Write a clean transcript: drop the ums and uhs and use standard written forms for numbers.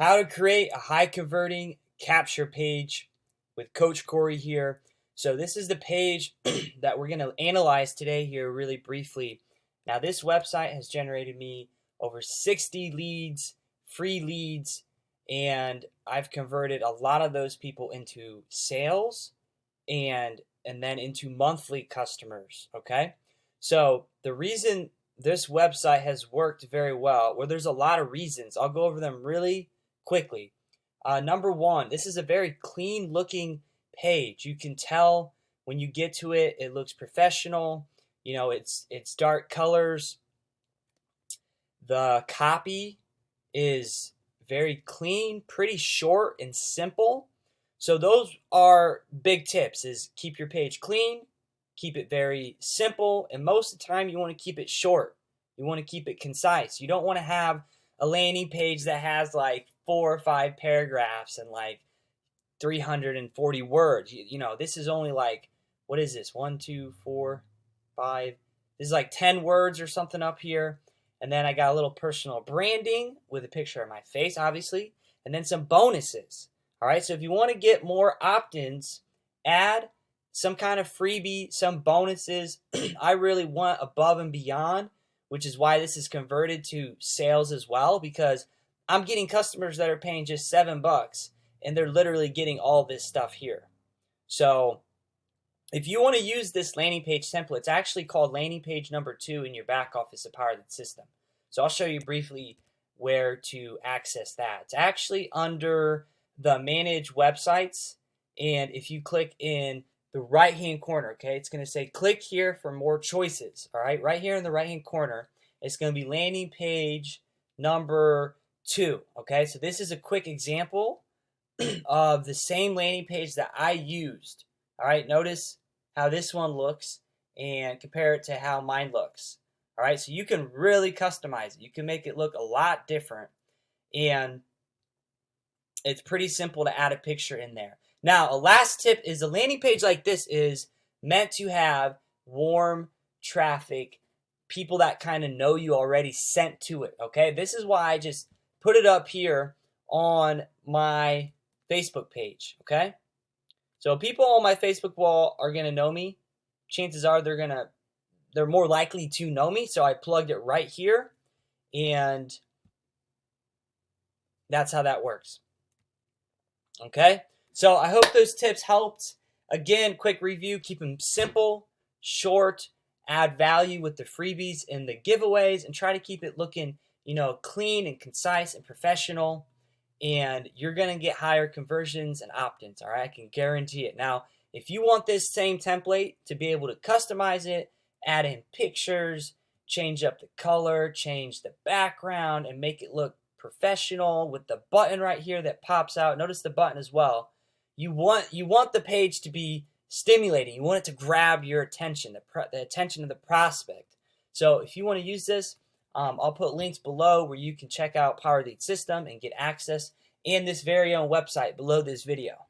How to create a high converting capture page with Coach Corey here. So this is the page that we're going to analyze today here really briefly. Now this website has generated me over 60 leads, free leads, and I've converted a lot of those people into sales and then into monthly customers, okay? So the reason this website has worked very well, there's a lot of reasons. I'll go over them really quickly. Number one, this is a very clean looking page. You can tell when you get to it, it looks professional. You know, it's dark colors. The copy is very clean, pretty short and simple. So those are big tips: is keep your page clean, keep it very simple, and most of the time you want to keep it short. You want to keep it concise. You don't want to have a landing page that has like 4 or 5 paragraphs and like 340 words. You know, this is only like, what is this? 1, 2, 4, 5. This is like 10 words or something up here. And then I got a little personal branding with a picture of my face, obviously, and then some bonuses. All right, so if you want to get more opt-ins, add some kind of freebie, some bonuses. I really want above and beyond, which is why this is converted to sales as well, because I'm getting customers that are paying just $7 and they're literally getting all this stuff here. So if you want to use this landing page template, it's actually called landing page number 2 in your back office to power the system. So I'll show you briefly where to access that. It's actually under the manage websites, and if you click in the right hand corner, okay, it's going to say click here for more choices. All right, right here in the right hand corner, it's going to be landing page number 2. Okay, so this is a quick example of the same landing page that I used. All right, notice how this one looks and compare it to how mine looks. All right, so you can really customize it. You can make it look a lot different, and it's pretty simple to add a picture in there. Now, a last tip is a landing page like this is meant to have warm traffic, people that kind of know you already sent to it, okay? This is why I just put it up here on my Facebook page, okay? So people on my Facebook wall are going to know me. Chances are they're more likely to know me, so I plugged it right here, and that's how that works. Okay, so I hope those tips helped. Again, quick review: keep them simple, short, add value with the freebies and the giveaways, and try to keep it looking, you know, clean and concise and professional. And you're gonna get higher conversions and opt-ins. All right, I can guarantee it. Now, if you want this same template to be able to customize it, add in pictures, change up the color, change the background, and make it look professional with the button right here that pops out. Notice the button as well. You want the page to be stimulating. You want it to grab your attention, the attention of the prospect. So if you want to use this, I'll put links below where you can check out Power Lead System and get access, and this very own website below this video.